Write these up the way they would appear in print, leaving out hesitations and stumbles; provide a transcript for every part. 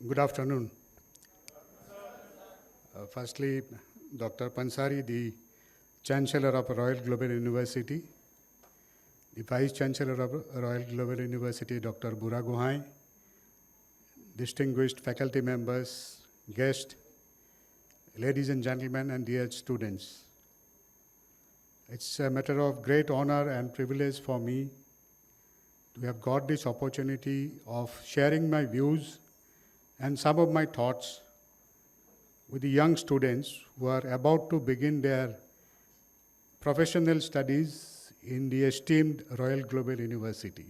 Good afternoon. Firstly, Dr. Pansari, the Chancellor of Royal Global University, the Vice Chancellor of Royal Global University, Dr. Bura Gohain, distinguished faculty members, guests, ladies and gentlemen, and dear students. It's a matter of great honor and privilege for me to have got this opportunity of sharing my views and some of my thoughts with the young students who are about to begin their professional studies in the esteemed Royal Global University.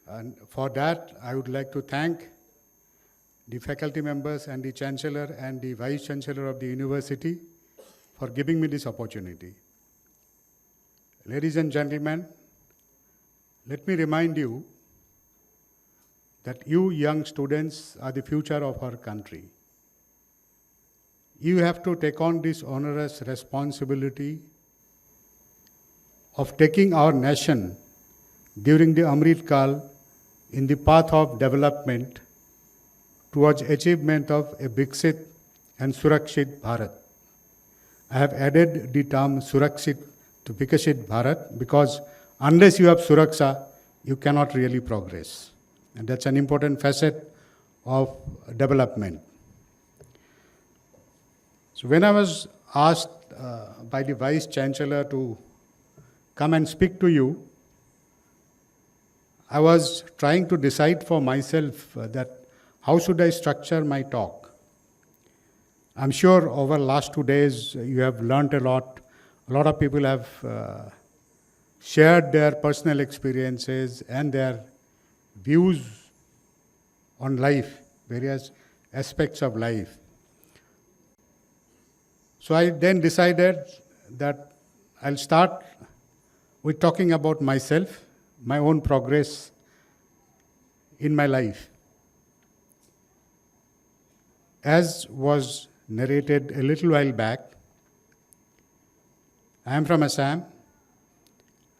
And for that, I would like to thank the faculty members and the Chancellor and the Vice Chancellor of the university for giving me this opportunity. Ladies and gentlemen, let me remind you that you young students are the future of our country. You have to take on this onerous responsibility of taking our nation during the Amrit Kal in the path of development towards achievement of a Viksit and Surakshit Bharat. I have added the term Surakshit to Viksit Bharat because unless you have Suraksha, you cannot really progress. And that's an important facet of development. So when I was asked by the Vice Chancellor to come and speak to you, I was trying to decide for myself that how should I structure my talk. I'm sure over the last 2 days you have learnt a lot. A lot of people have shared their personal experiences and their views on life, various aspects of life. So I then decided that I'll start with talking about myself, my own progress in my life. As was narrated a little while back, I am from Assam.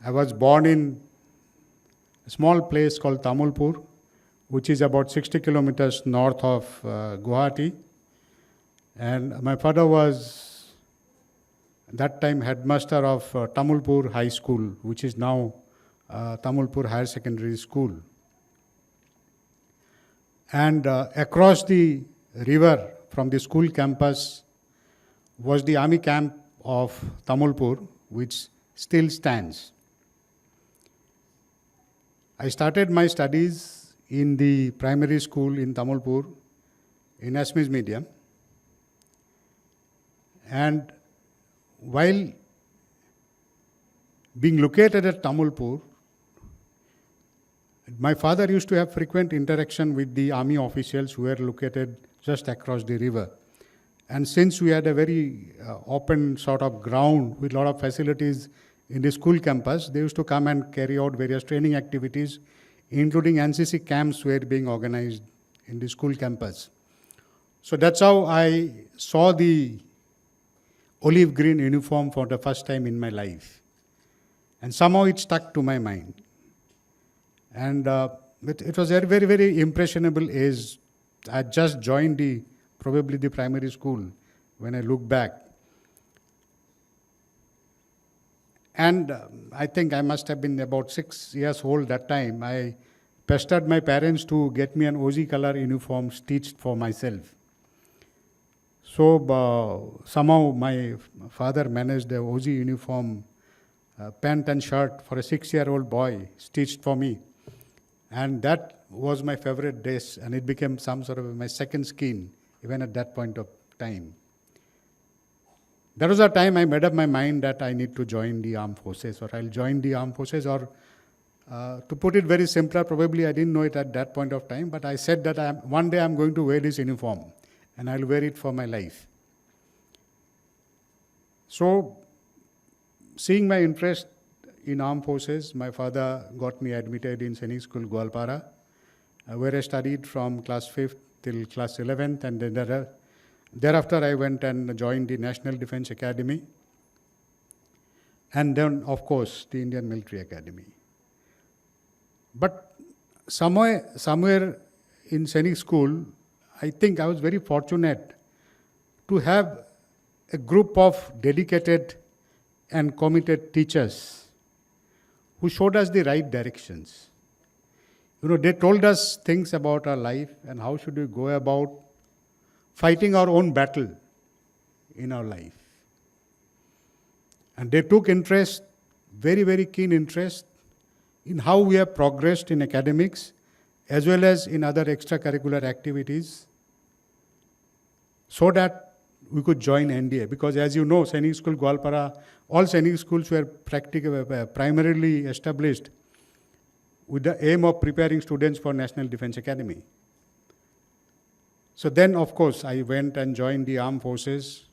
I was born in a small place called Tamulpur, which is about 60 kilometers north of Guwahati. And my father was, at that time, headmaster of Tamulpur High School, which is now Tamulpur Higher Secondary School. And across the river from the school campus was the army camp of Tamulpur, which still stands. I started my studies in the primary school in Tamulpur in Assamese medium. And while being located at Tamulpur, my father used to have frequent interaction with the army officials who were located just across the river. And since we had a very open sort of ground with a lot of facilities in the school campus, they used to come and carry out various training activities, including NCC camps were being organized in the school campus. So that's how I saw the olive green uniform for the first time in my life. And somehow it stuck to my mind. And it was a very, very impressionable age. I had just joined probably the primary school when I look back. And I think I must have been about 6 years old that time. I pestered my parents to get me an OZ color uniform stitched for myself. So somehow my father managed a OZ uniform, pant and shirt for a 6-year-old boy stitched for me. And that was my favorite dress, and it became some sort of my second skin, even at that point of time. That was the time I made up my mind that I need to join the armed forces, or I'll join the armed forces, or to put it very simpler, probably I didn't know it at that point of time, but I said that one day I'm going to wear this uniform, and I'll wear it for my life. So, seeing my interest in armed forces, my father got me admitted in Sainik School, Gwalpara, where I studied from class 5th till class 11th, and then thereafter I went and joined the National Defence Academy, and then, of course, the Indian Military Academy. But somewhere in Sainik School, I think I was very fortunate to have a group of dedicated and committed teachers who showed us the right directions. They told us things about our life and how should we go about fighting our own battle in our life. And they took interest, very, very keen interest, in how we have progressed in academics as well as in other extracurricular activities so that we could join NDA. Because as you know, Sainik School Gwalpara, all Sainik schools were primarily established with the aim of preparing students for National Defence Academy. So then, of course, I went and joined the armed forces.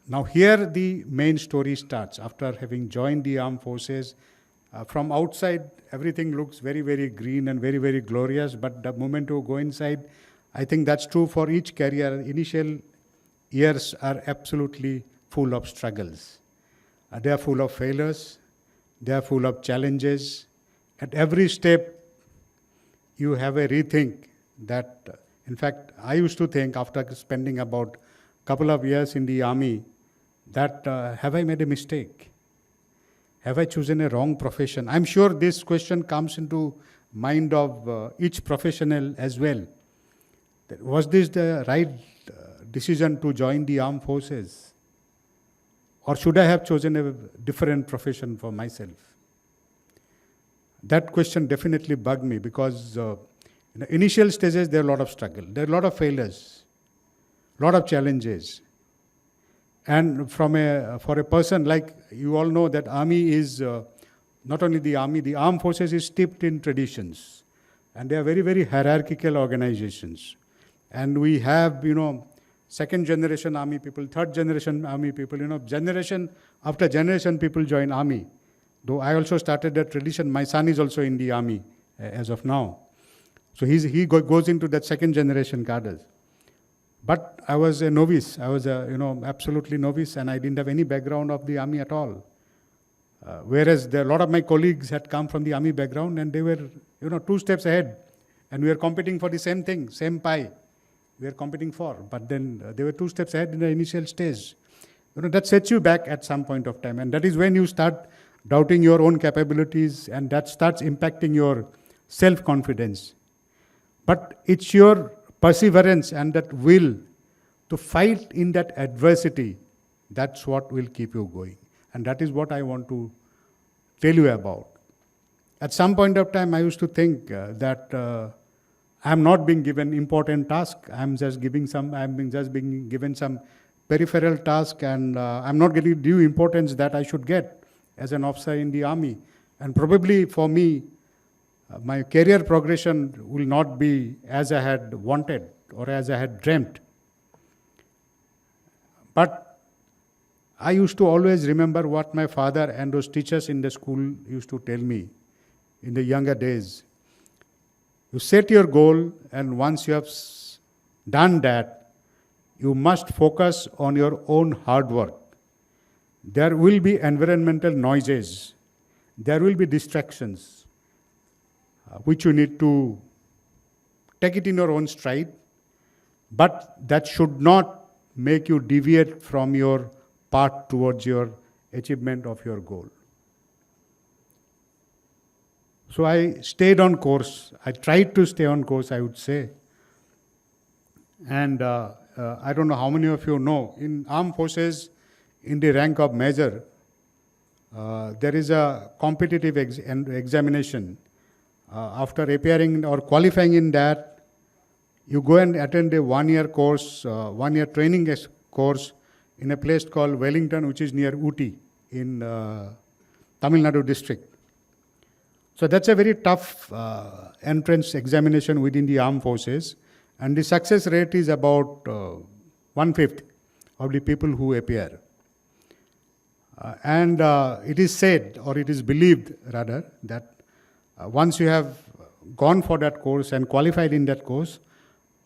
Now here the main story starts. After having joined the armed forces, from outside everything looks very, very green and very, very glorious, but the moment you go inside, I think that's true for each career. Initial years are absolutely full of struggles. They are full of failures. They are full of challenges. At every step, you have a rethink that, in fact, I used to think after spending about a couple of years in the army that have I made a mistake? Have I chosen a wrong profession? I'm sure this question comes into mind of each professional as well. Was this the right decision to join the armed forces? Or should I have chosen a different profession for myself? That question definitely bugged me because in the initial stages, there are a lot of struggle. There are a lot of failures, a lot of challenges. And for a person like, you all know that army is, not only the army, the armed forces is steeped in traditions. And they are very, very hierarchical organizations. And we have, second generation army people, third generation army people, generation after generation people join army. Though I also started that tradition, my son is also in the army as of now. So he goes into that second generation cadres. But I was a novice. I was absolutely novice, and I didn't have any background of the army at all. Whereas a lot of my colleagues had come from the army background, and they were, 2 steps ahead. And we were competing for the same thing, same pie we were competing for. But then they were 2 steps ahead in the initial stage. That sets you back at some point of time. And that is when you start doubting your own capabilities, and that starts impacting your self-confidence. But it's your perseverance and that will to fight in that adversity, that's what will keep you going. And that is what I want to tell you about. At some point of time, I used to think that I'm not being given important task. I'm just being given some peripheral task, and I'm not getting due importance that I should get as an officer in the army. And probably for me, my career progression will not be as I had wanted or as I had dreamt. But I used to always remember what my father and those teachers in the school used to tell me in the younger days. You set your goal, and once you have done that, you must focus on your own hard work. There will be environmental noises. There will be distractions, which you need to take it in your own stride. But that should not make you deviate from your path towards your achievement of your goal. So I stayed on course. I tried to stay on course, I would say. And I don't know how many of you know, in armed forces, in the rank of major, there is a competitive examination. After appearing or qualifying in that, you go and attend a 1-year course, 1-year training course in a place called Wellington, which is near Ooty in Tamil Nadu district. So that's a very tough entrance examination within the armed forces, and the success rate is about 1/5 of the people who appear. And it is said, or it is believed rather, that once you have gone for that course and qualified in that course,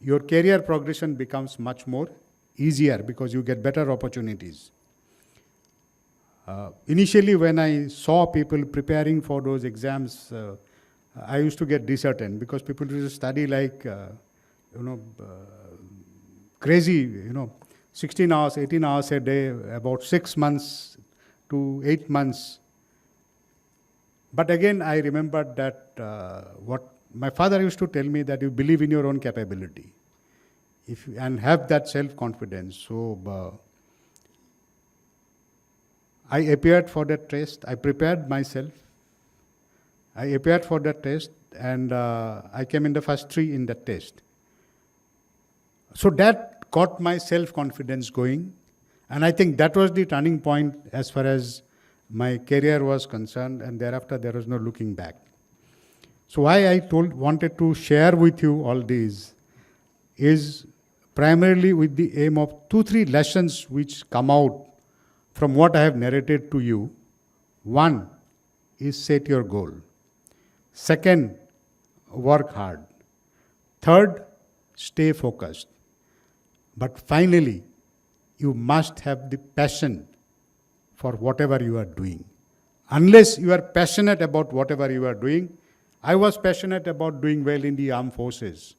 your career progression becomes much more easier because you get better opportunities. Initially, when I saw people preparing for those exams, I used to get disheartened because people used to study like, crazy, 16 hours, 18 hours a day, about 6 months to 8 months. But again, I remembered that what my father used to tell me, that you believe in your own capability and have that self-confidence. So I appeared for that test. I prepared myself. I appeared for that test, and I came in the first 3 in that test. So that got my self-confidence going, and I think that was the turning point as far as my career was concerned, and thereafter there was no looking back. So why I wanted to share with you all these is primarily with the aim of 2-3 lessons which come out from what I have narrated to you. One is set your goal. Second, work hard. Third, stay focused. But finally, you must have the passion for whatever you are doing. Unless you are passionate about whatever you are doing, I was passionate about doing well in the armed forces.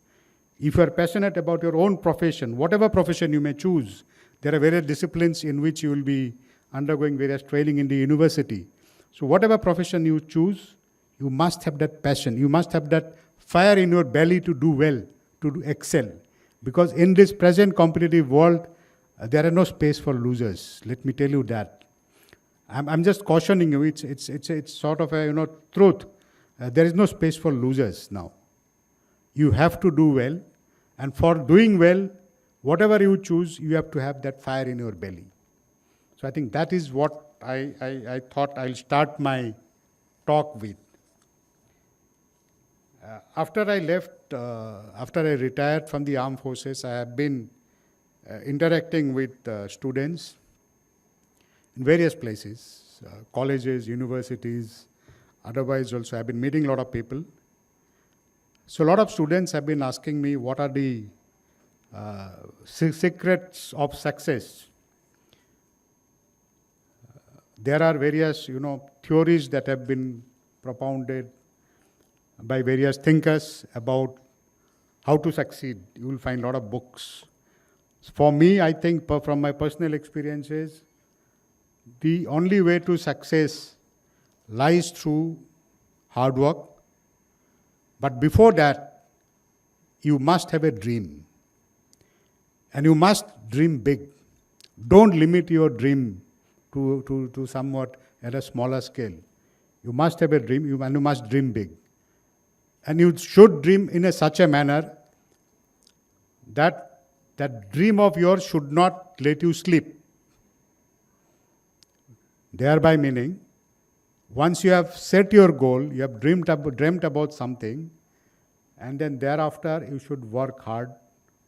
If you are passionate about your own profession, whatever profession you may choose, there are various disciplines in which you will be undergoing various training in the university. So whatever profession you choose, you must have that passion. You must have that fire in your belly to do well, to excel. Because in this present competitive world, there are no space for losers. Let me tell you that. I'm just cautioning you. It's sort of a truth. There is no space for losers now. You have to do well, and for doing well, whatever you choose, you have to have that fire in your belly. So I think that is what I thought I'll start my talk with. After I left, after I retired from the armed forces, I have been interacting with students in various places, colleges, universities. Otherwise also I've been meeting a lot of people. So a lot of students have been asking me what are the secrets of success. There are various theories that have been propounded by various thinkers about how to succeed. You will find a lot of books. For me, I think from my personal experiences, the only way to success lies through hard work. But before that, you must have a dream. And you must dream big. Don't limit your dream to somewhat at a smaller scale. You must have a dream, and you must dream big. And you should dream in such a manner that that dream of yours should not let you sleep. Thereby meaning, once you have set your goal, you have dreamt about something, and then thereafter you should work hard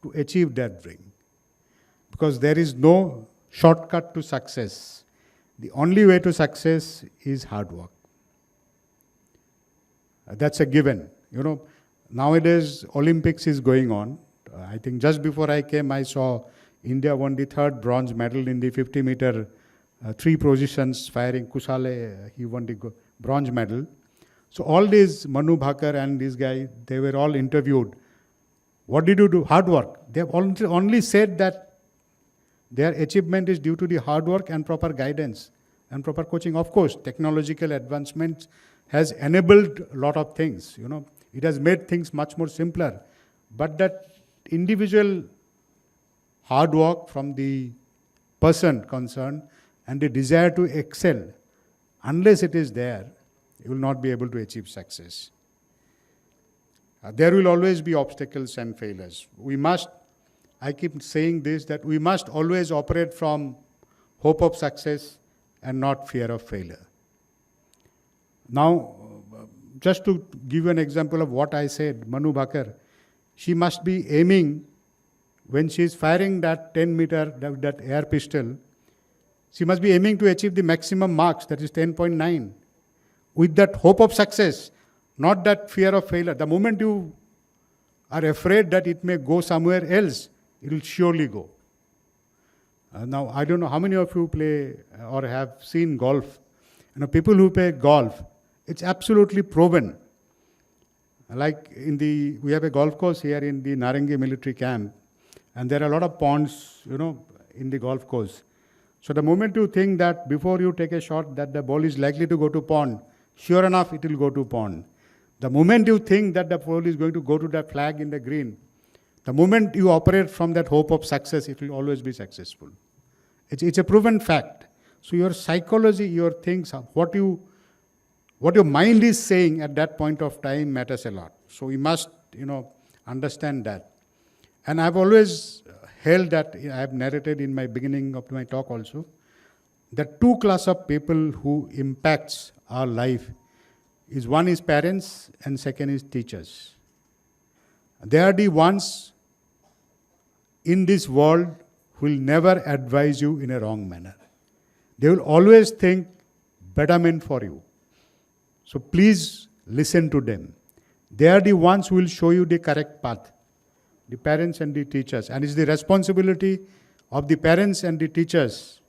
to achieve that dream. Because there is no shortcut to success. The only way to success is hard work. That's a given. Nowadays Olympics is going on. I think just before I came, I saw India won the 3rd bronze medal in the 50-meter 3 positions firing. Kusale, he won the bronze medal. So all these Manu Bhaker and this guy, they were all interviewed. What did you do? Hard work. They have only said that their achievement is due to the hard work and proper guidance and proper coaching. Of course, technological advancements has enabled a lot of things. It has made things much more simpler. But that individual hard work from the person concerned and the desire to excel, unless it is there, you will not be able to achieve success. There will always be obstacles and failures. I keep saying this, that we must always operate from hope of success and not fear of failure. Now, just to give you an example of what I said, Manu Bhaker, she must be aiming, when she is firing that 10-meter, that air pistol, she must be aiming to achieve the maximum marks, that is 10.9, with that hope of success, not that fear of failure. The moment you are afraid that it may go somewhere else, it will surely go. Now, I don't know how many of you play or have seen golf. People who play golf, it's absolutely proven Like we have a golf course here in the Narangi military camp, and there are a lot of ponds, in the golf course. So the moment you think that before you take a shot that the ball is likely to go to pond, sure enough it will go to pond. The moment you think that the ball is going to go to that flag in the green, the moment you operate from that hope of success, it will always be successful. It's a proven fact. So your psychology, your things, what your mind is saying at that point of time matters a lot. So we must, understand that. And I've always held that, I have narrated in my beginning of my talk also, that two class of people who impacts our life is one is parents and second is teachers. They are the ones in this world who will never advise you in a wrong manner. They will always think betterment for you. So please listen to them. They are the ones who will show you the correct path, the parents and the teachers. And it's the responsibility of the parents and the teachers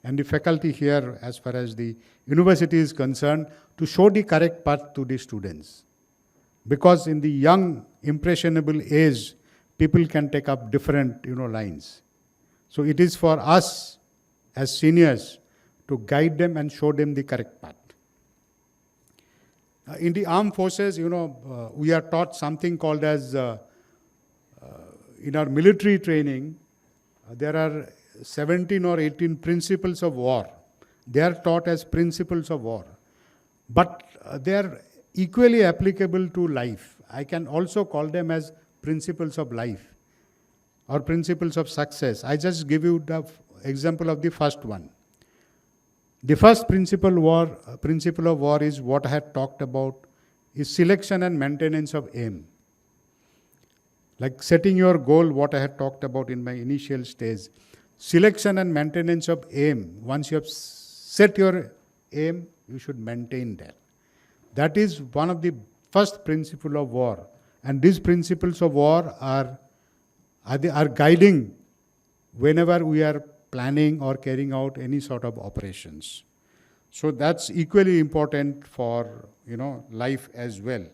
and the faculty here, as far as the university is concerned, to show the correct path to the students. Because in the young, impressionable age, people can take up different, lines. So it is for us as seniors to guide them and show them the correct path. In the armed forces, we are taught something called as, in our military training, there are 17 or 18 principles of war. They are taught as principles of war. But they are equally applicable to life. I can also call them as principles of life or principles of success. I just give you the example of the first one. The first principle of war is what I had talked about, is selection and maintenance of aim. Like setting your goal, what I had talked about in my initial stage. Selection and maintenance of aim. Once you have set your aim, you should maintain that. That is one of the first principle of war. And these principles of war are guiding whenever we are planning or carrying out any sort of operations. So that's equally important for, life as well.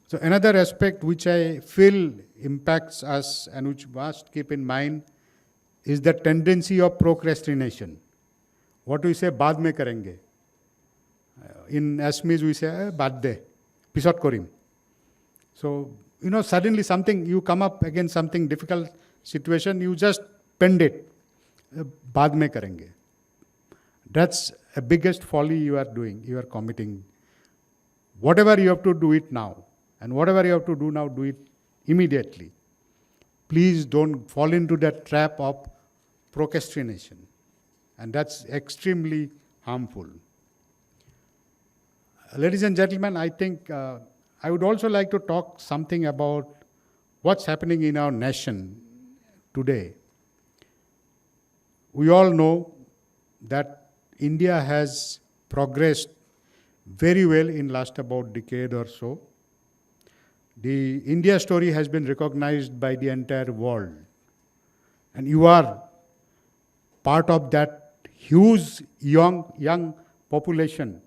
So another aspect which I feel impacts us and which must keep in mind is the tendency of procrastination. What we say, baad mein karenge. In Assamese we say, baad de, pisot korim. So, suddenly you come up against something difficult situation, you just pend it. Baad mein karenge. That's a biggest folly you are doing, you are committing. Whatever you have to do it now. And whatever you have to do now, do it immediately. Please don't fall into that trap of procrastination. And that's extremely harmful. Ladies and gentlemen, I think I would also like to talk something about what's happening in our nation today. We all know that India has progressed very well in last about decade or so. The India story has been recognized by the entire world. And you are part of that huge young population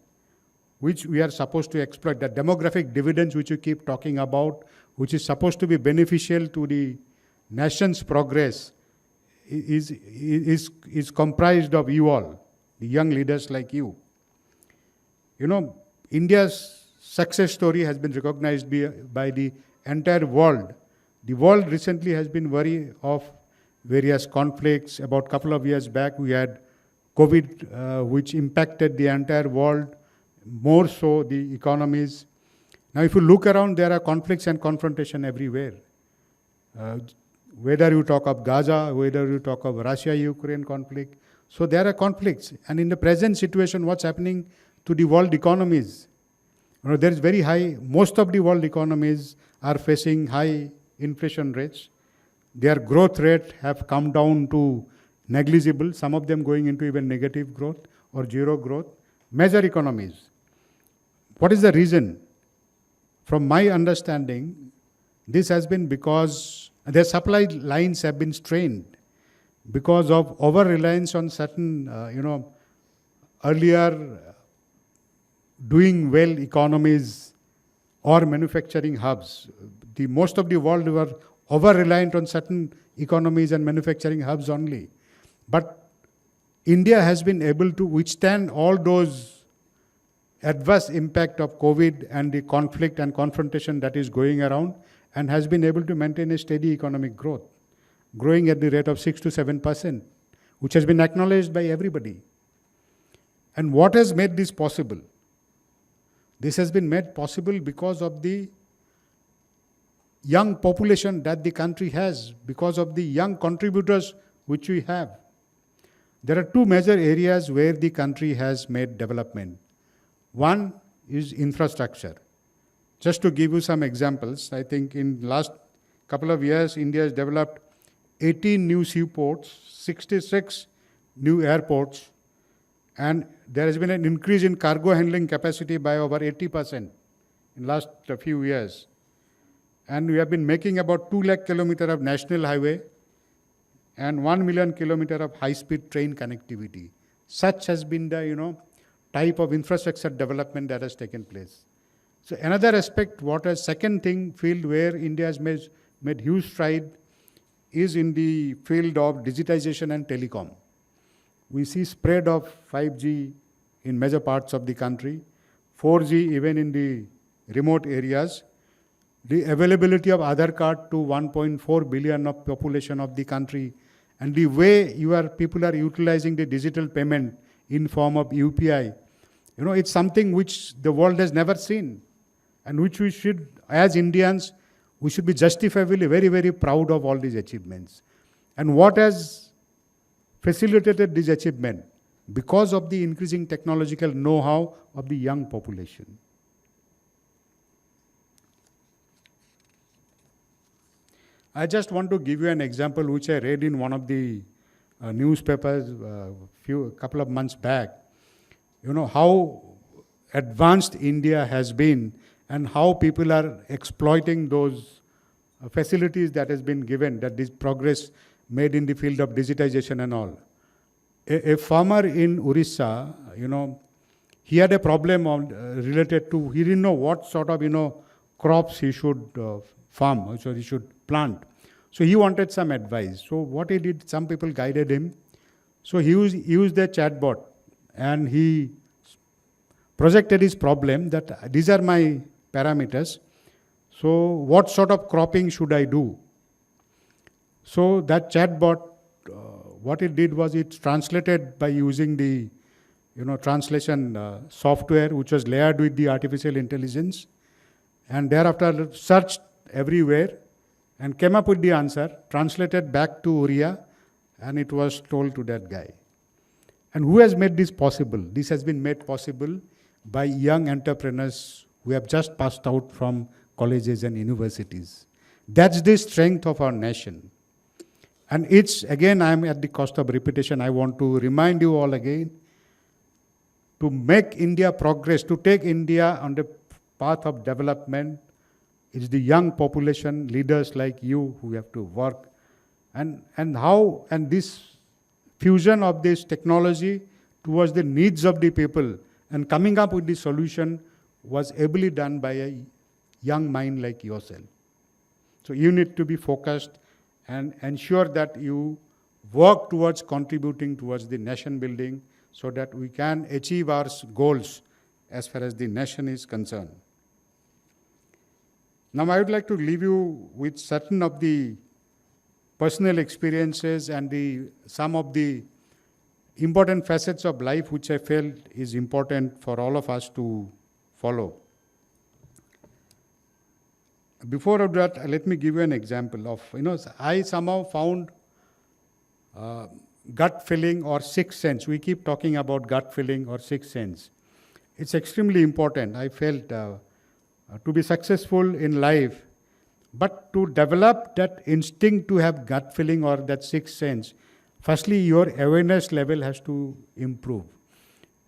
which we are supposed to exploit, the demographic dividends which you keep talking about, which is supposed to be beneficial to the nation's progress, is comprised of you all, the young leaders like you. India's success story has been recognized by the entire world. The world recently has been wary of various conflicts. About a couple of years back, we had COVID, which impacted the entire world, more so the economies. Now, if you look around, there are conflicts and confrontation everywhere. Whether you talk of Gaza, whether you talk of Russia-Ukraine conflict. So there are conflicts. And in the present situation, what's happening to the world economies? There is very high, most of the world economies are facing high inflation rates. Their growth rate have come down to negligible, some of them going into even negative growth or zero growth. Major economies. What is the reason? From my understanding, this has been because their supply lines have been strained because of over-reliance on certain, earlier doing well economies or manufacturing hubs. Most of the world were over-reliant on certain economies and manufacturing hubs only. But India has been able to withstand all those adverse impact of COVID and the conflict and confrontation that is going around, and has been able to maintain a steady economic growth, growing at the rate of 6 to 7%, which has been acknowledged by everybody. And what has made this possible? This has been made possible because of the young population that the country has, because of the young contributors which we have. There are two major areas where the country has made development. One is infrastructure. Just to give you some examples, I think in last couple of years, India has developed 18 new seaports, 66 new airports, and there has been an increase in cargo handling capacity by over 80% in last few years. And we have been making about 2 lakh kilometers of national highway and 1 million kilometers of high-speed train connectivity. Such has been the type of infrastructure development that has taken place. So another aspect, second field where India has made huge stride is in the field of digitization and telecom. We see spread of 5G in major parts of the country, 4G even in the remote areas, the availability of Aadhaar card to 1.4 billion of population of the country, and the way people are utilizing the digital payment in form of UPI. It's something which the world has never seen, and which we should, as Indians, we should be justifiably very, very proud of all these achievements. And what has facilitated this achievement? Because of the increasing technological know-how of the young population. I just want to give you an example which I read in one of the newspapers a couple of months back. How advanced India has been and how people are exploiting those facilities that has been given, that this progress made in the field of digitization and all. A farmer in Orissa, he had a problem related to, he didn't know what sort of, crops he should farm, so he should plant. So he wanted some advice. So what he did, some people guided him. So he used the chatbot and he projected his problem that these are my parameters. So what sort of cropping should I do? So that chatbot, what it did was it translated by using the translation software which was layered with the artificial intelligence, and thereafter searched everywhere and came up with the answer, translated back to Oriya, and it was told to that guy. And who has made this possible? This has been made possible by young entrepreneurs who have just passed out from colleges and universities. That's the strength of our nation. And it's, again, I'm at the cost of repetition, I want to remind you all again, to make India progress, to take India on the path of development, it's the young population, leaders like you who have to work. And this fusion of this technology towards the needs of the people and coming up with the solution was ably done by a young mind like yourself. So you need to be focused and ensure that you work towards contributing towards the nation building so that we can achieve our goals as far as the nation is concerned. Now I would like to leave you with certain of the personal experiences and some of the important facets of life which I felt is important for all of us to follow. Before that, let me give you an example of, I somehow found gut feeling or sixth sense. We keep talking about gut feeling or sixth sense. It's extremely important. I felt to be successful in life, but to develop that instinct to have gut feeling or that sixth sense, firstly, your awareness level has to improve.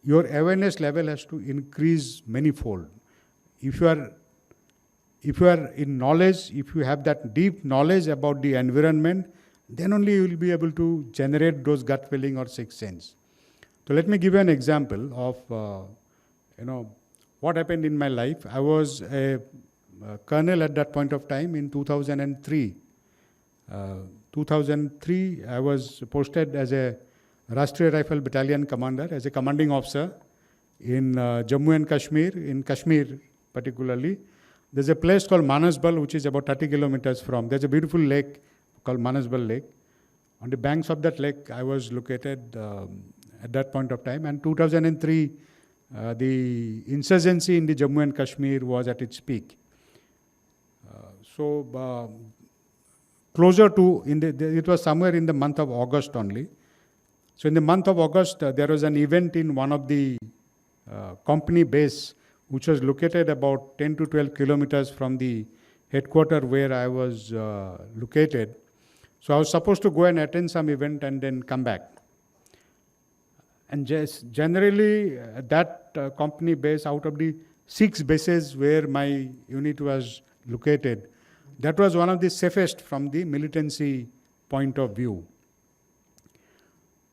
Your awareness level has to increase manifold. If you are in knowledge, if you have that deep knowledge about the environment, then only you will be able to generate those gut feeling or sixth sense. So let me give you an example of, what happened in my life. I was a colonel at that point of time in 2003. 2003, I was posted as a Rashtriya Rifle Battalion Commander, as a commanding officer in Jammu and Kashmir, in Kashmir particularly. There's a place called Manasbal, which is about 30 kilometers from. There's a beautiful lake called Manasbal Lake. On the banks of that lake, I was located at that point of time. And 2003, the insurgency in the Jammu and Kashmir was at its peak. Closer to, it was somewhere in the month of August only. So in the month of August, there was an event in one of the company base, which was located about 10 to 12 kilometers from the headquarters where I was located. So I was supposed to go and attend some event and then come back. And just generally, that company base, out of the 6 bases where my unit was located, that was one of the safest from the militancy point of view.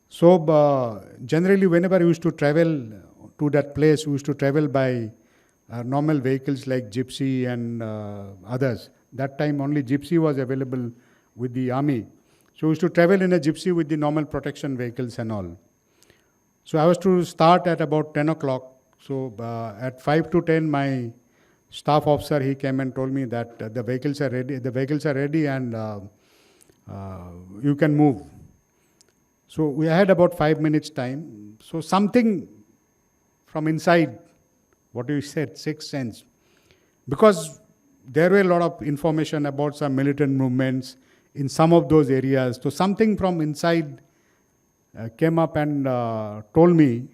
So generally, whenever I used to travel to that place, we used to travel by normal vehicles like Gypsy and others. That time only Gypsy was available with the army. So we used to travel in a Gypsy with the normal protection vehicles and all. So I was to start at about 10 o'clock. So at 5 to 10, my staff officer, he came and told me that the vehicles are ready. The vehicles are ready and you can move. So we had about 5 minutes time. So something from inside, what you said, sixth sense, because there were a lot of information about some militant movements in some of those areas. So something from inside came up and told me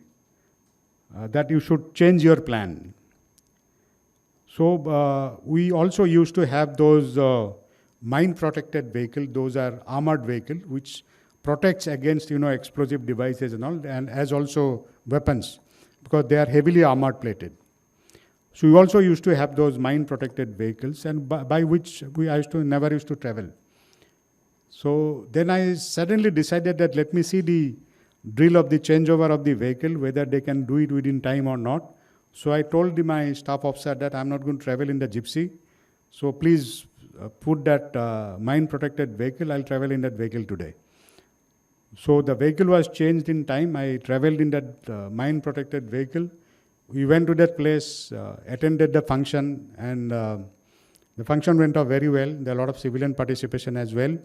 that you should change your plan. So we also used to have those mine-protected vehicles. Those are armored vehicles which protects against explosive devices and all, and as also weapons, because they are heavily armored plated. So we also used to have those mine-protected vehicles, and by which I never used to travel. So then I suddenly decided that let me see the drill of the changeover of the vehicle, whether they can do it within time or not. So I told my staff officer that I'm not going to travel in the Gypsy. So please put that mine-protected vehicle. I'll travel in that vehicle today. So the vehicle was changed in time. I traveled in that mine-protected vehicle. We went to that place, attended the function, and the function went off very well. There were a lot of civilian participation as well.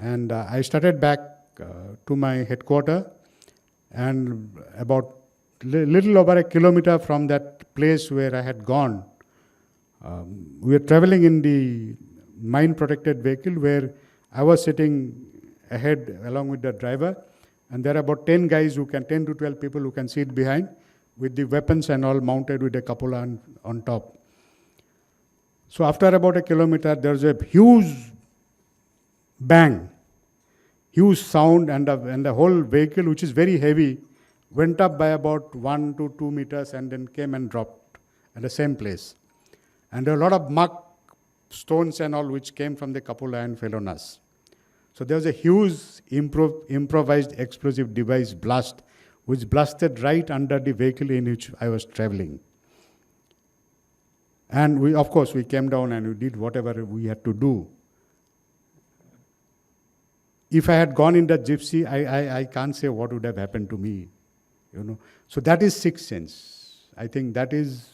And I started back to my headquarters, and about little over a kilometer from that place where I had gone, we were traveling in the mine-protected vehicle where I was sitting ahead along with the driver, and there are about 10 to 12 people who can sit behind with the weapons and all mounted with a cupola on top. So after about a kilometer, there's a huge bang, huge sound, and the whole vehicle, which is very heavy, went up by about 1 to 2 meters and then came and dropped at the same place. And there were a lot of muck, stones and all which came from the cupola and fell on us. So there was a huge improvised explosive device blast which blasted right under the vehicle in which I was traveling. And we came down and we did whatever we had to do. If I had gone in that Gypsy, I can't say what would have happened to me. So that is sixth sense. I think that is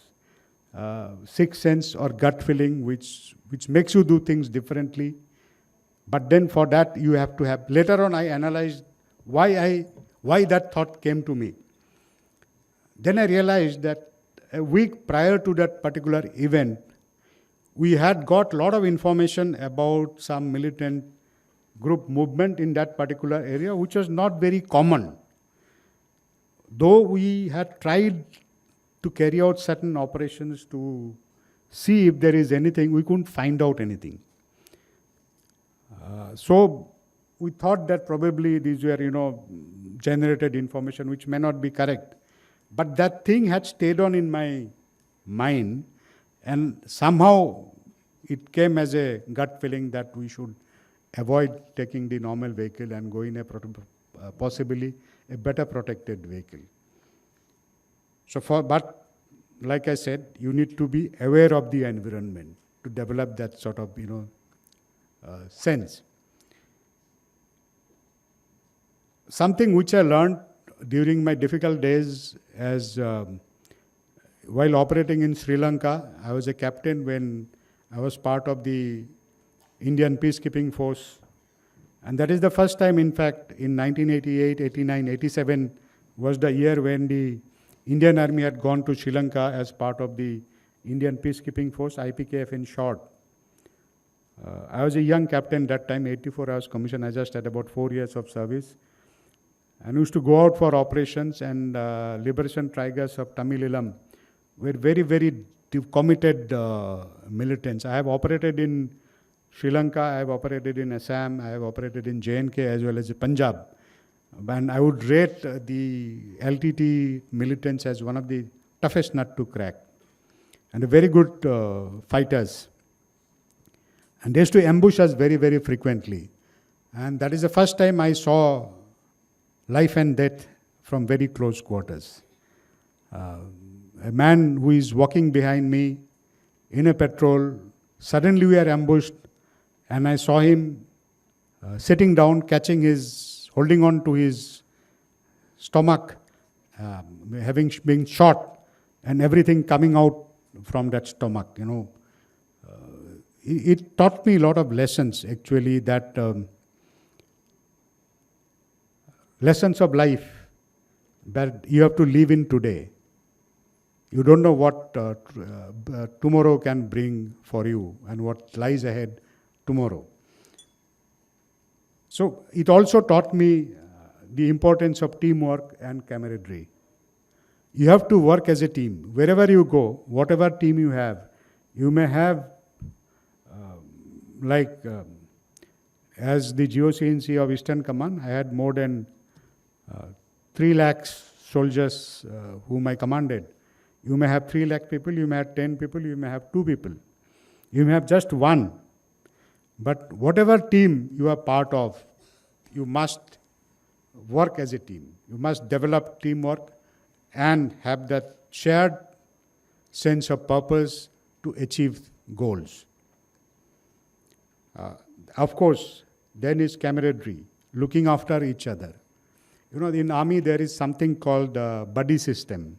sixth sense or gut feeling which makes you do things differently. But then for that you have to have. Later on I analyzed why that thought came to me. Then I realized that a week prior to that particular event, we had got a lot of information about some militant group movement in that particular area, which was not very common. Though we had tried to carry out certain operations to see if there is anything, we couldn't find out anything. So we thought that probably these were, generated information which may not be correct. But that thing had stayed on in my mind, and somehow it came as a gut feeling that we should avoid taking the normal vehicle and go in possibly a better protected vehicle. But like I said, you need to be aware of the environment to develop that sort of, sense. Something which I learned during my difficult days as while operating in Sri Lanka, I was a captain when I was part of the Indian peacekeeping force. And that is the first time, in fact, in 1988, 89, 87 was the year when the Indian Army had gone to Sri Lanka as part of the Indian peacekeeping force, IPKF in short. I was a young captain that time, 84 hours commission. I just had about 4 years of service. And used to go out for operations, and Liberation Tigers of Tamil Eelam were very, very committed militants. I have operated in Sri Lanka, I have operated in Assam, I have operated in J&K as well as Punjab. And I would rate the LTT militants as one of the toughest nut to crack. And very good fighters. And they used to ambush us very, very frequently. And that is the first time I saw life and death from very close quarters. A man who is walking behind me in a patrol, suddenly we are ambushed, and I saw him sitting down, holding on to his stomach, having been shot, and everything coming out from that stomach. It taught me a lot of lessons, actually, that lessons of life that you have to live in today. You don't know what tomorrow can bring for you and what lies ahead tomorrow. So it also taught me the importance of teamwork and camaraderie. You have to work as a team. Wherever you go, whatever team you have, you may have, as the GOCNC of Eastern Command, I had more than 3 lakhs soldiers whom I commanded. You may have 3 lakh people, you may have 10 people, you may have 2 people. You may have just one. But whatever team you are part of, you must work as a team. You must develop teamwork and have that shared sense of purpose to achieve goals. Of course, then is camaraderie, looking after each other. In army there is something called buddy system.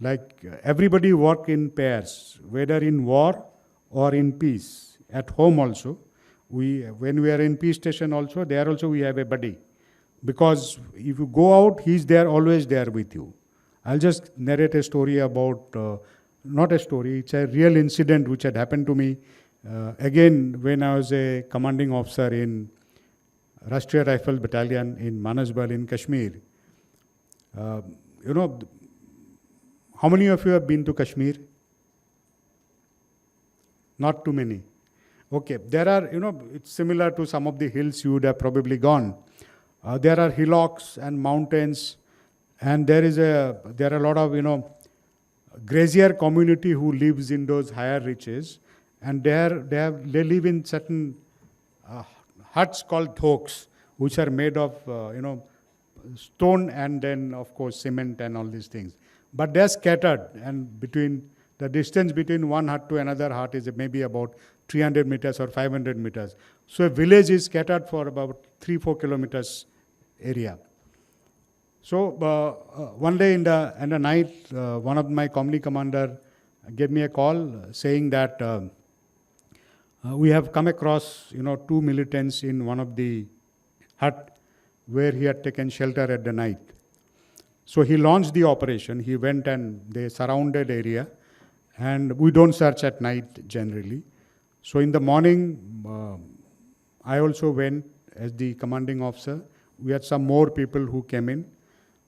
Like everybody work in pairs, whether in war or in peace. At home also, when we are in peace station also, there also we have a buddy. Because if you go out, he's there, always there with you. I'll just narrate a story about, not a story, it's a real incident which had happened to me. Again, when I was a commanding officer in Rashtriya Rifle Battalion in Manasbal in Kashmir. How many of you have been to Kashmir? Not too many. Okay, there are, it's similar to some of the hills you would have probably gone. There are hillocks and mountains, and there are a lot of, grazier community who lives in those higher reaches, and they live in certain huts called thoks, which are made of, stone and then, of course, cement and all these things. But they are scattered, and the distance between one hut to another hut is maybe about 300 meters or 500 meters. So a village is scattered for about 3-4 kilometers area. So one day in the night, one of my company commander gave me a call saying that we have come across 2 militants in one of the hut where he had taken shelter at the night. So he launched the operation. He went and they surrounded area, and we don't search at night generally. So in the morning, I also went as the commanding officer. We had some more people who came in.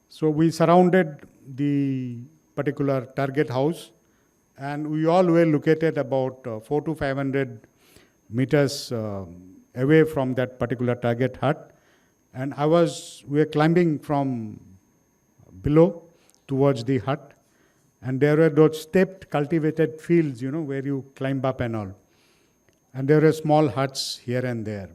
So we surrounded the particular target house, and we all were located about 400 to 500 meters away from that particular target hut. And we were climbing from below towards the hut, and there were those stepped cultivated fields, where you climb up and all. And there were small huts here and there.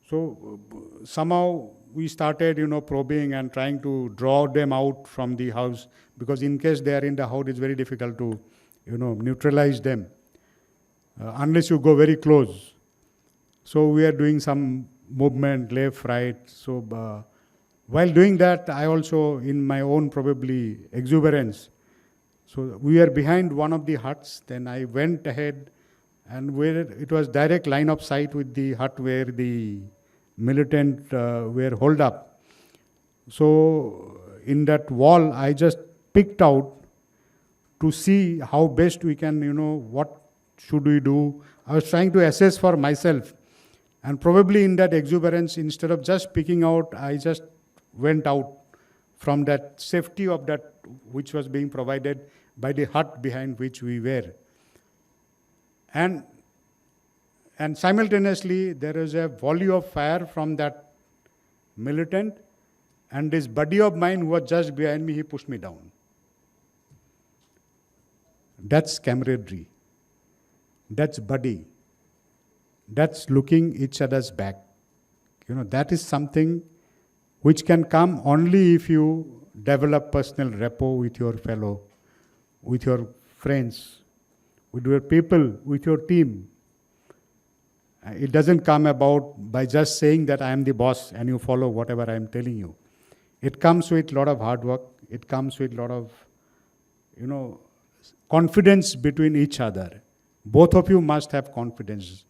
So somehow we started, probing and trying to draw them out from the house, because in case they are in the house, it's very difficult to, neutralize them unless you go very close. So we are doing some movement, left, right. So while doing that, I also, in my own probably exuberance, so we were behind one of the huts. Then I went ahead, and where it was direct line of sight with the hut where the militant were holed up. So in that wall, I just picked out to see how best we can, what should we do. I was trying to assess for myself. And probably in that exuberance, instead of just picking out, I just went out from that safety of that which was being provided by the hut behind which we were. And simultaneously, there is a volley of fire from that militant, and this buddy of mine who was just behind me, he pushed me down. That's camaraderie. That's buddy. That's looking each other's back. That is something which can come only if you develop personal rapport with your fellow, with your friends, with your people, with your team. It doesn't come about by just saying that I am the boss and you follow whatever I am telling you. It comes with a lot of hard work. It comes with a lot of, confidence between each other. Both of you must have confidence.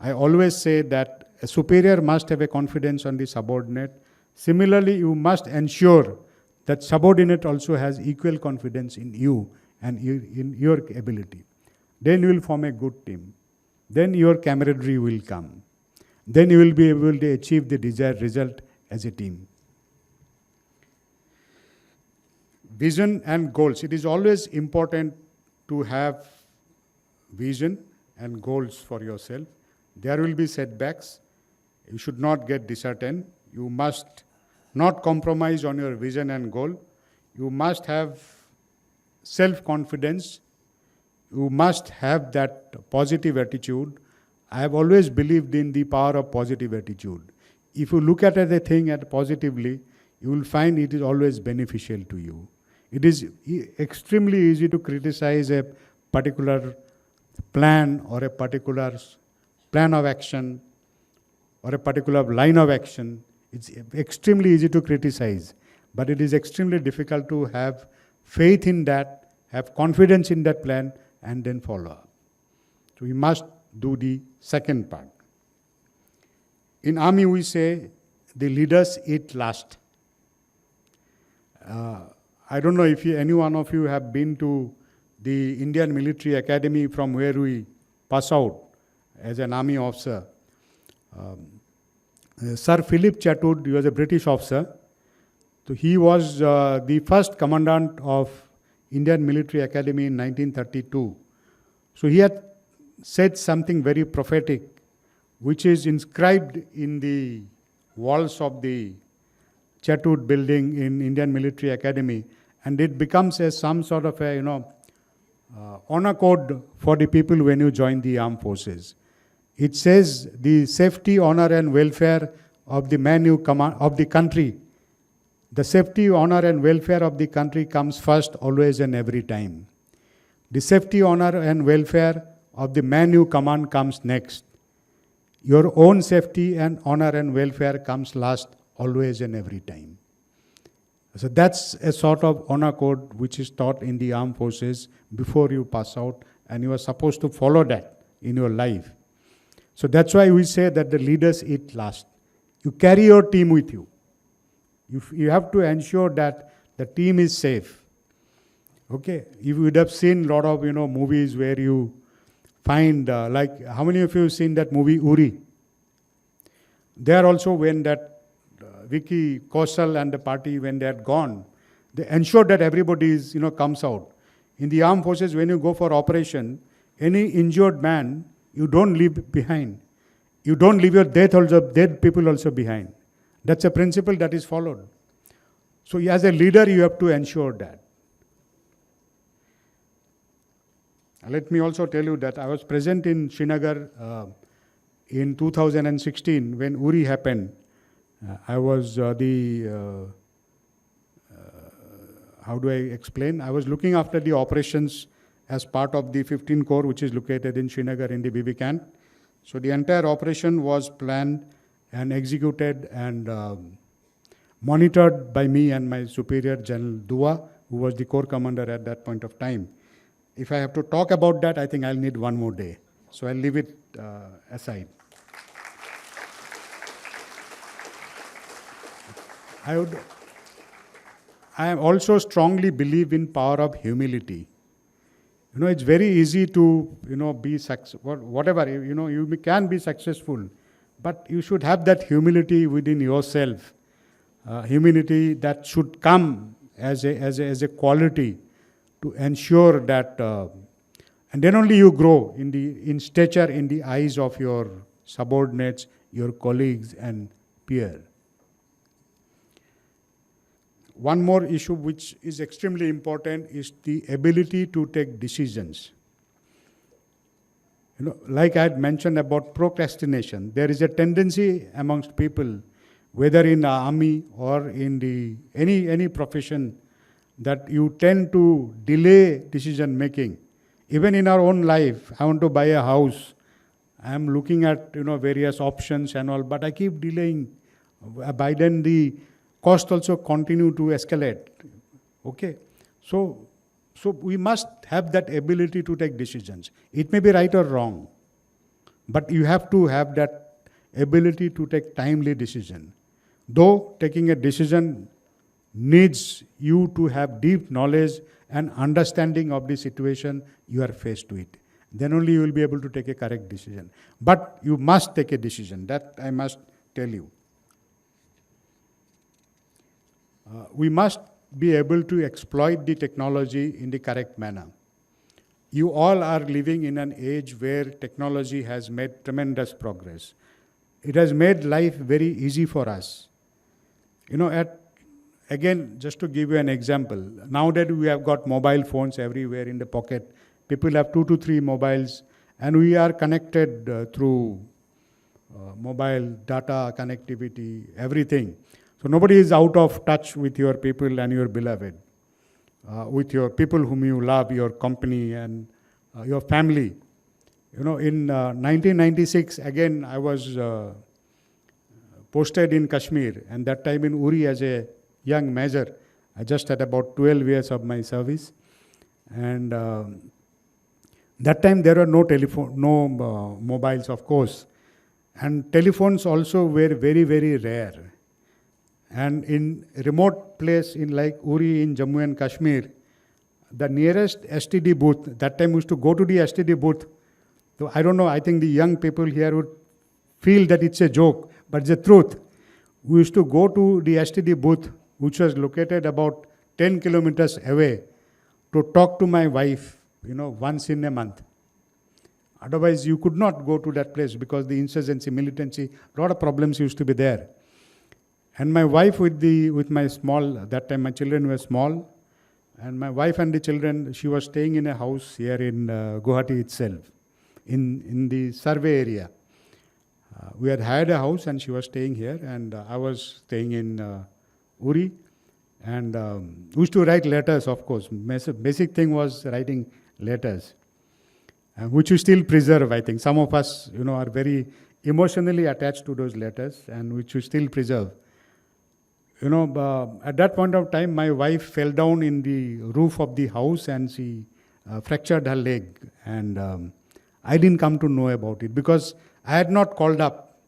I always say that a superior must have a confidence on the subordinate. Similarly, you must ensure that subordinate also has equal confidence in you and in your ability. Then you will form a good team. Then your camaraderie will come. Then you will be able to achieve the desired result as a team. Vision and goals. It is always important to have vision and goals for yourself. There will be setbacks. You should not get disheartened. You must not compromise on your vision and goal. You must have self-confidence. You must have that positive attitude. I have always believed in the power of positive attitude. If you look at a thing positively, you will find it is always beneficial to you. It is extremely easy to criticize a particular plan or a particular plan of action or a particular line of action. It's extremely easy to criticize, but it is extremely difficult to have faith in that, have confidence in that plan, and then follow up. So we must do the second part. In army, we say the leaders eat last. I don't know if any one of you have been to the Indian Military Academy from where we pass out as an army officer. Sir Philip Chatwood, he was a British officer. So he was the first commandant of Indian Military Academy in 1932. So he had said something very prophetic, which is inscribed in the walls of the Chatwood building in Indian Military Academy, and it becomes some sort of a honor code for the people when you join the armed forces. It says the safety, honor, and welfare of the man you command of the country. The safety, honor, and welfare of the country comes first, always and every time. The safety, honor, and welfare of the man you command comes next. Your own safety and honor and welfare comes last, always and every time. So that's a sort of honor code which is taught in the armed forces before you pass out, and you are supposed to follow that in your life. So that's why we say that the leaders eat last. You carry your team with you. You have to ensure that the team is safe. Okay, you would have seen a lot of movies where you find like how many of you have seen that movie Uri? There also, when that Vicky Kaushal and the party, when they had gone, they ensured that everybody is comes out. In the armed forces, when you go for operation, any injured man you don't leave behind. You don't leave your dead people also behind. That's a principle that is followed. So as a leader, you have to ensure that. Let me also tell you that I was present in Srinagar in 2016 when Uri happened. I was how do I explain? I was looking after the operations as part of the 15 Corps, which is located in Srinagar in the BB camp. So the entire operation was planned and executed and monitored by me and my superior, General Dua, who was the Corps commander at that point of time. If I have to talk about that, I think I'll need one more day. So I'll leave it aside. I also strongly believe in power of humility. It's very easy to, be successful, whatever, you can be successful, but you should have that humility within yourself. Humility that should come as a quality to ensure that, and then only you grow in stature in the eyes of your subordinates, your colleagues and peers. One more issue which is extremely important is the ability to take decisions. Like I had mentioned about procrastination, there is a tendency amongst people, whether in the army or in any profession, that you tend to delay decision making. Even in our own life, I want to buy a house. I am looking at various options and all, but I keep delaying. By then the cost also continue to escalate. Okay, so we must have that ability to take decisions. It may be right or wrong, but you have to have that ability to take timely decision. Though taking a decision needs you to have deep knowledge and understanding of the situation you are faced with. Then only you will be able to take a correct decision. But you must take a decision, that I must tell you. We must be able to exploit the technology in the correct manner. You all are living in an age where technology has made tremendous progress. It has made life very easy for us. Again, just to give you an example, now that we have got mobile phones everywhere in the pocket, people have 2 to 3 mobiles, and we are connected through mobile data, connectivity, everything. So nobody is out of touch with your people and your beloved, with your people whom you love, your company and your family. In 1996, again, I was posted in Kashmir, and that time in Uri as a young major. I just had about 12 years of my service. And that time there were no mobiles, of course. And telephones also were very, very rare. And in remote place in like Uri in Jammu and Kashmir, the nearest STD booth, that time we used to go to the STD booth. So I don't know, I think the young people here would feel that it's a joke, but it's the truth. We used to go to the STD booth, which was located about 10 kilometers away, to talk to my wife, once in a month. Otherwise, you could not go to that place because the insurgency, militancy, a lot of problems used to be there. And my wife with my small, that time my children were small, and my wife and the children, she was staying in a house here in Guwahati itself, in the survey area. We had hired a house and she was staying here, and I was staying in Uri. And we used to write letters, of course. Basic thing was writing letters, which we still preserve, I think. Some of us, are very emotionally attached to those letters, and which we still preserve. At that point of time, my wife fell down in the roof of the house and she fractured her leg. And I didn't come to know about it because I had not called up.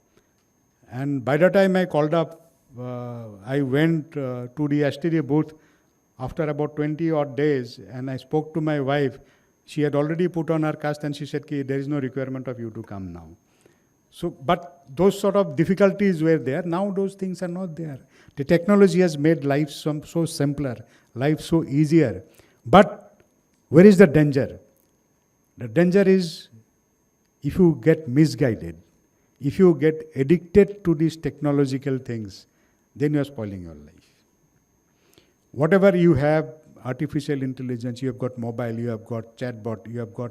And by the time I called up, I went to the STD booth after about 20 odd days, and I spoke to my wife. She had already put on her cast and she said, there is no requirement of you to come now. So, but those sort of difficulties were there. Now those things are not there. The technology has made life so simpler, life so easier. But where is the danger? The danger is if you get misguided, if you get addicted to these technological things, then you are spoiling your life. Whatever you have, artificial intelligence, you have got mobile, you have got chatbot, you have got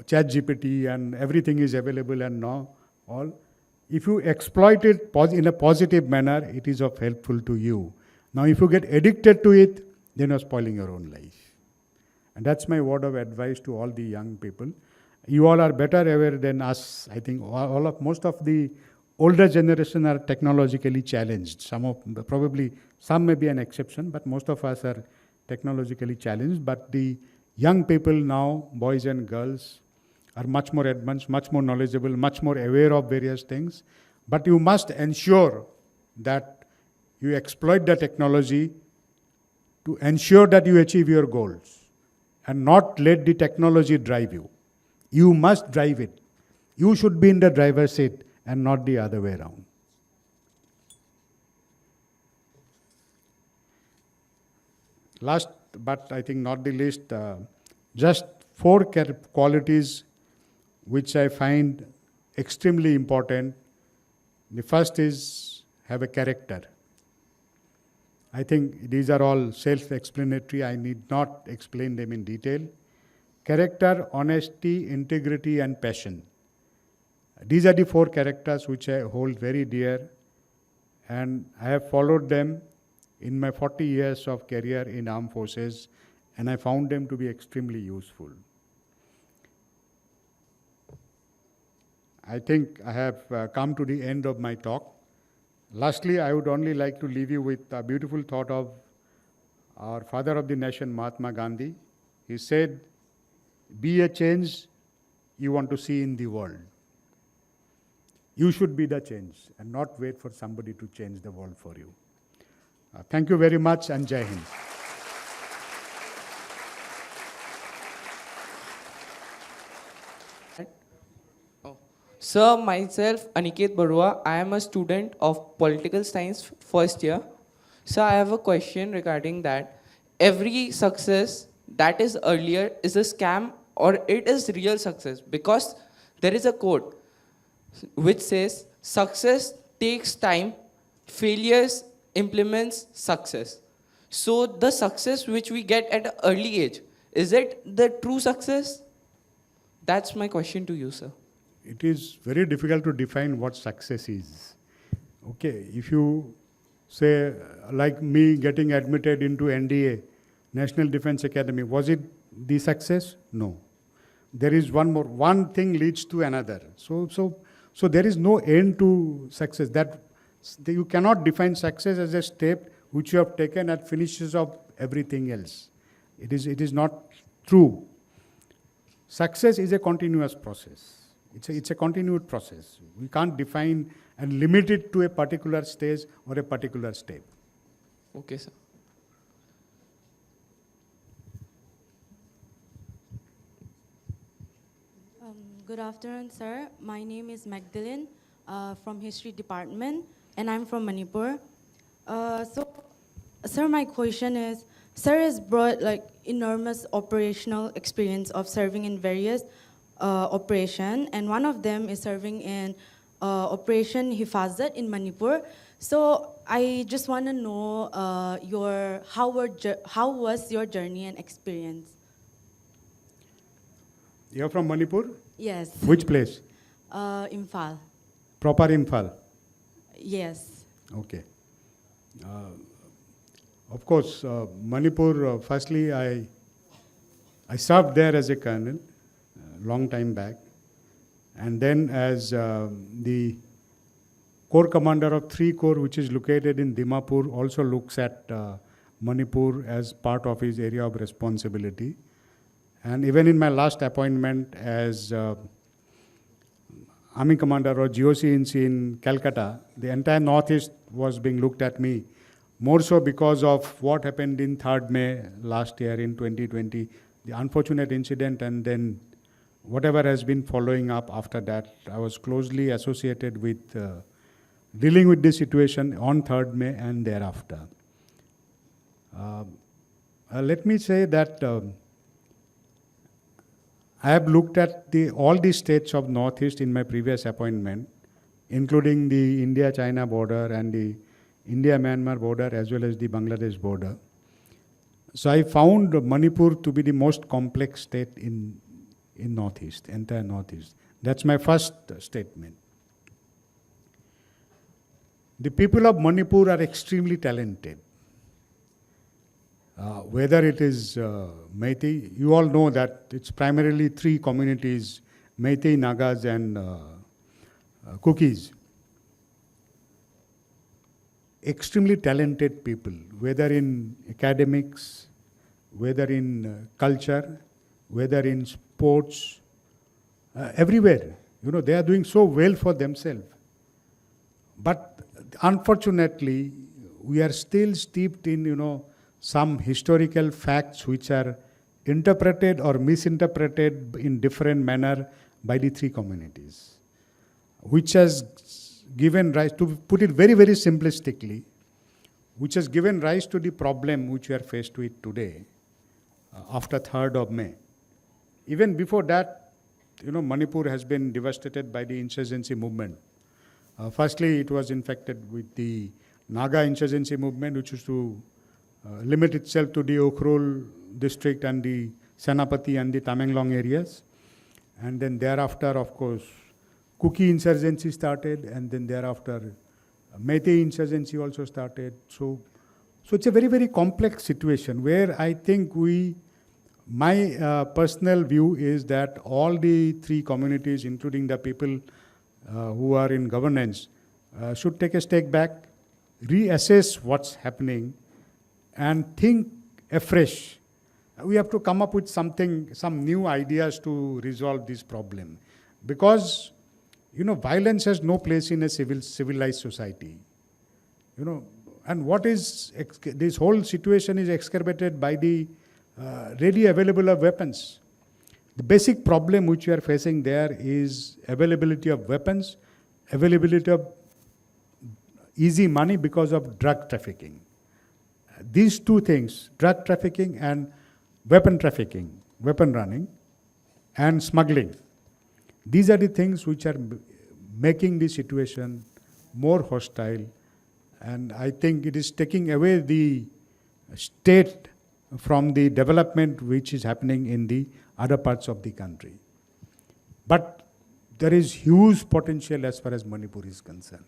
chat GPT, and everything is available and now all. If you exploit it in a positive manner, it is of helpful to you. Now, if you get addicted to it, then you're spoiling your own life. And that's my word of advice to all the young people. You all are better aware than us. I think most of the older generation are technologically challenged. Some may be an exception, but most of us are technologically challenged. But the young people now, boys and girls, are much more advanced, much more knowledgeable, much more aware of various things. But you must ensure that you exploit the technology to ensure that you achieve your goals and not let the technology drive you. You must drive it. You should be in the driver's seat and not the other way around. Last but I think not the least, just 4 qualities which I find extremely important. The first is have a character. I think these are all self-explanatory. I need not explain them in detail. Character, honesty, integrity, and passion. These are the 4 characters which I hold very dear, and I have followed them in my 40 years of career in armed forces, and I found them to be extremely useful. I think I have come to the end of my talk. Lastly, I would only like to leave you with a beautiful thought of our father of the nation, Mahatma Gandhi. He said, "Be a change you want to see in the world." You should be the change and not wait for somebody to change the world for you. Thank you very much, and Jai Hind. Sir, myself, Aniket Barua, I am a student of political science first year. Sir, I have a question regarding that. Every success that is earlier is a scam or it is real success? Because there is a quote which says, success takes time, failures implements success. So the success which we get at an early age, is it the true success? That's my question to you, sir. It is very difficult to define what success is. Okay, if you say, like me getting admitted into NDA, National Defense Academy, was it the success? No. There is one thing leads to another. So there is no end to success. You cannot define success as a step which you have taken at finishes of everything else. It is not true. Success is a continuous process. It's a continued process. We can't define and limit it to a particular stage or a particular step. Okay, sir. Good afternoon, sir. My name is Magdalene from History Department, and I'm from Manipur. Sir, my question is, sir has brought enormous operational experience of serving in various operation, and one of them is serving in Operation Hifazat in Manipur. So I just want to know how was your journey and experience? You're from Manipur? Yes. Which place? Imphal. Proper Imphal? Yes. Okay. Of course, Manipur, firstly, I served there as a colonel, long time back. And then as the Corps Commander of 3 Corps, which is located in Dimapur, also looks at Manipur as part of his area of responsibility. And even in my last appointment as Army Commander or GOC in Calcutta, the entire Northeast was being looked at me, more so because of what happened in 3rd May last year in 2020, the unfortunate incident, and then whatever has been following up after that. I was closely associated with dealing with this situation on 3rd May and thereafter. Let me say that I have looked at all the states of Northeast in my previous appointment, including the India-China border and the India-Myanmar border as well as the Bangladesh border. So I found Manipur to be the most complex state in Northeast, entire Northeast. That's my first statement. The people of Manipur are extremely talented. Whether it is Meitei, you all know that it's primarily three communities, Meitei, Nagas and Kukis. Extremely talented people, whether in academics, whether in culture, whether in sports, everywhere. You know, they are doing so well for themselves. But unfortunately, we are still steeped in, you know, some historical facts which are interpreted or misinterpreted in different manner by the three communities, which has given rise, to put it very, very simplistically, which has given rise to the problem which we are faced with today, after 3rd of May. Even before that, you know, Manipur has been devastated by the insurgency movement. Firstly, it was infected with the Naga insurgency movement, which used to limit itself to the Ukhrul district and the Senapati and the Tamenglong areas. And then thereafter, of course, Kuki insurgency started, and then thereafter, Meitei insurgency also started. So it's a very, very complex situation where I think my personal view is that all the three communities, including the people who are in governance, should take a step back, reassess what's happening, and think afresh. We have to come up with some new ideas to resolve this problem. Because, you know, violence has no place in a civilized society. You know, and this whole situation is exacerbated by the ready available of weapons. The basic problem which we are facing there is availability of weapons, availability of easy money because of drug trafficking. These two things, drug trafficking and weapon trafficking, weapon running, and smuggling, these are the things which are making the situation more hostile, and I think it is taking away the state from the development which is happening in the other parts of the country. But there is huge potential as far as Manipur is concerned.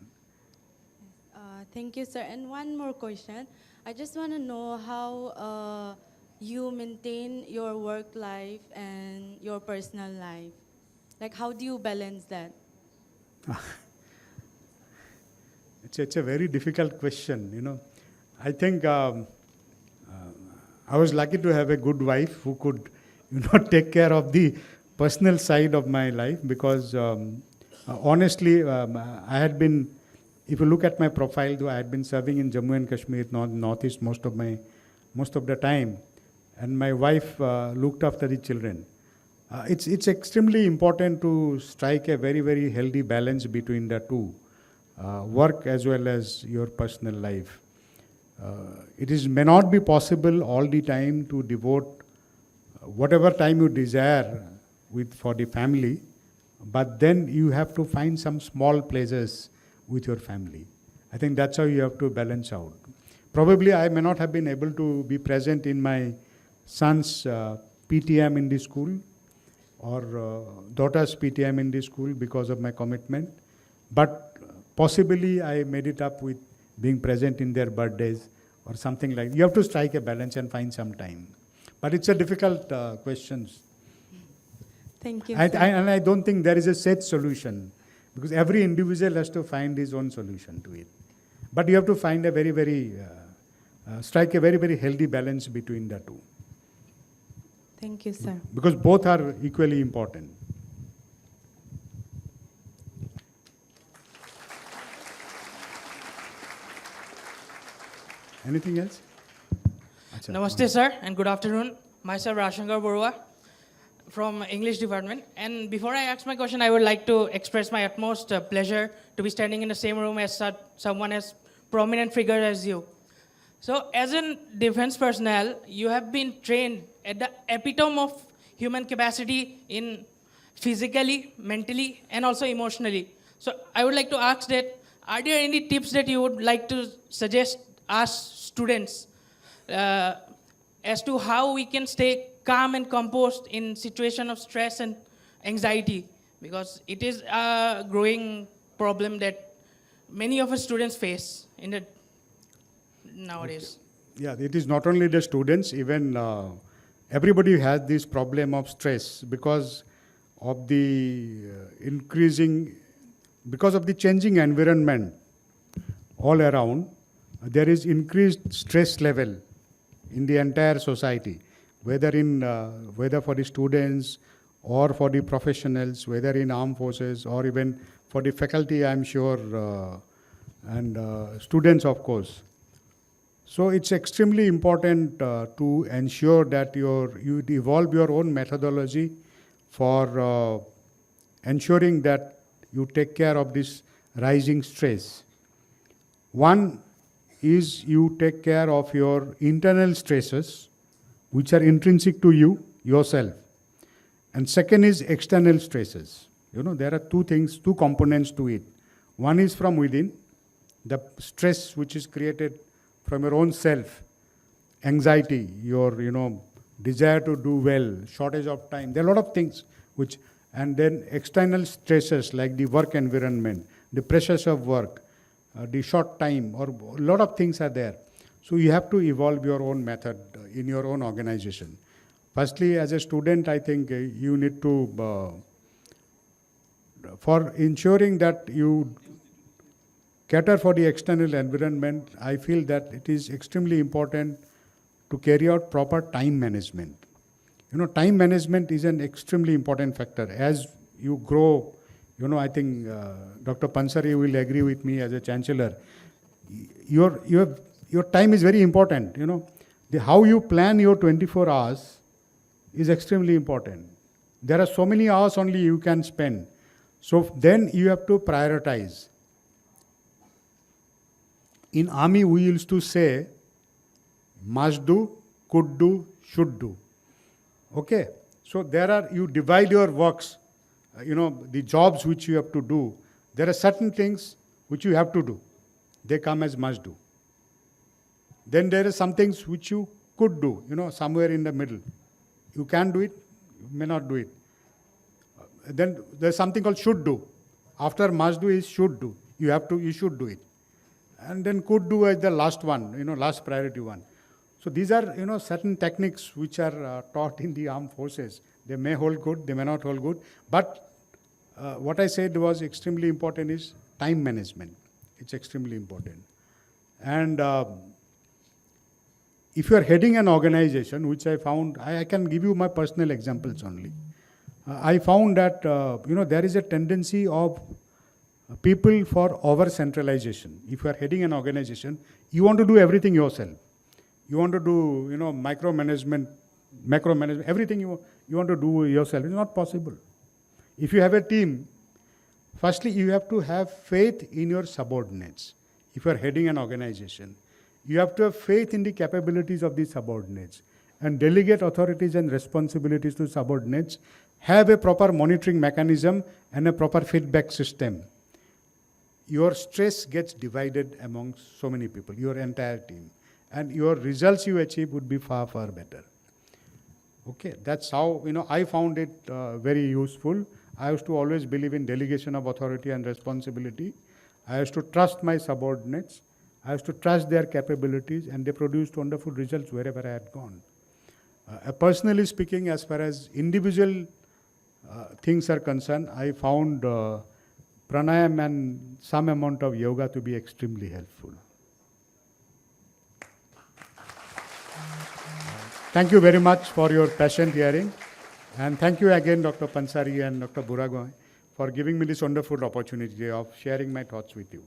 Thank you, sir. And one more question. I just want to know how you maintain your work life and your personal life. Like, how do you balance that? It's a very difficult question, you know. I think I was lucky to have a good wife who could, you know, take care of the personal side of my life, because honestly, I had been, if you look at my profile, though, I had been serving in Jammu and Kashmir, Northeast most of the time, and my wife looked after the children. It's extremely important to strike a very, very healthy balance between the two, work as well as your personal life. It may not be possible all the time to devote whatever time you desire for the family, but then you have to find some small pleasures with your family. I think that's how you have to balance out. Probably I may not have been able to be present in my son's PTM in the school or daughter's PTM in the school because of my commitment, but possibly I made it up with being present in their birthdays or something like that. You have to strike a balance and find some time. But it's a difficult question. Thank you. And I don't think there is a set solution, because every individual has to find his own solution to it. But you have to find strike a very, very healthy balance between the two. Thank you, sir. Because both are equally important. Anything else? Achha. Namaste, sir, and good afternoon. Myself, Rashankar Barua from English department. And before I ask my question, I would like to express my utmost pleasure to be standing in the same room as someone as prominent figure as you. So, as a defense personnel, you have been trained at the epitome of human capacity in physically, mentally, and also emotionally. So, I would like to ask that, are there any tips that you would like to suggest us students as to how we can stay calm and composed in situation of stress and anxiety? Because it is a growing problem that many of us students face in the nowadays. Yeah, it is not only the students, even everybody has this problem of stress because of the because of the changing environment all around. There is increased stress level in the entire society, whether for the students or for the professionals, whether in armed forces or even for the faculty, I'm sure, and students, of course. So it's extremely important to ensure that you evolve your own methodology for ensuring that you take care of this rising stress. One is you take care of your internal stresses, which are intrinsic to you, yourself. And second is external stresses. There are two components to it. One is from within, the stress which is created from your own self, anxiety, your desire to do well, shortage of time. There are a lot of things and then external stresses like the work environment, the pressures of work, the short time, or a lot of things are there. So you have to evolve your own method in your own organization. Firstly, as a student, I think you need to, for ensuring that you cater for the external environment, I feel that it is extremely important to carry out proper time management. Time management is an extremely important factor. As you grow, I think Dr. Pansari will agree with me as a chancellor. Your time is very important. How you plan your 24 hours is extremely important. There are so many hours only you can spend. So then you have to prioritize. In army, we used to say, must do, could do, should do. Okay? So you divide your works, the jobs which you have to do. There are certain things which you have to do. They come as must do. Then there are some things which you could do, somewhere in the middle. You can do it, you may not do it. Then there's something called should do. After must do is should do. You should do it. And then could do as the last one, last priority one. So these are, certain techniques which are taught in the armed forces. They may hold good, they may not hold good. But what I said was extremely important is time management. It's extremely important. And if you are heading an organization, which I found, I can give you my personal examples only. I found that, there is a tendency of people for over-centralization. If you are heading an organization, you want to do everything yourself. You want to do, micromanagement, everything you want to do yourself. It's not possible. If you have a team, firstly, you have to have faith in your subordinates. If you are heading an organization, you have to have faith in the capabilities of the subordinates and delegate authorities and responsibilities to subordinates, have a proper monitoring mechanism and a proper feedback system. Your stress gets divided among so many people, your entire team, and your results you achieve would be far, far better. Okay, that's how, I found it very useful. I used to always believe in delegation of authority and responsibility. I used to trust my subordinates. I used to trust their capabilities, and they produced wonderful results wherever I had gone. Personally speaking, as far as individual things are concerned, I found pranayam and some amount of yoga to be extremely helpful. Thank you very much for your patient hearing. And thank you again, Dr. Pansari and Dr. Buragoy, for giving me this wonderful opportunity of sharing my thoughts with you.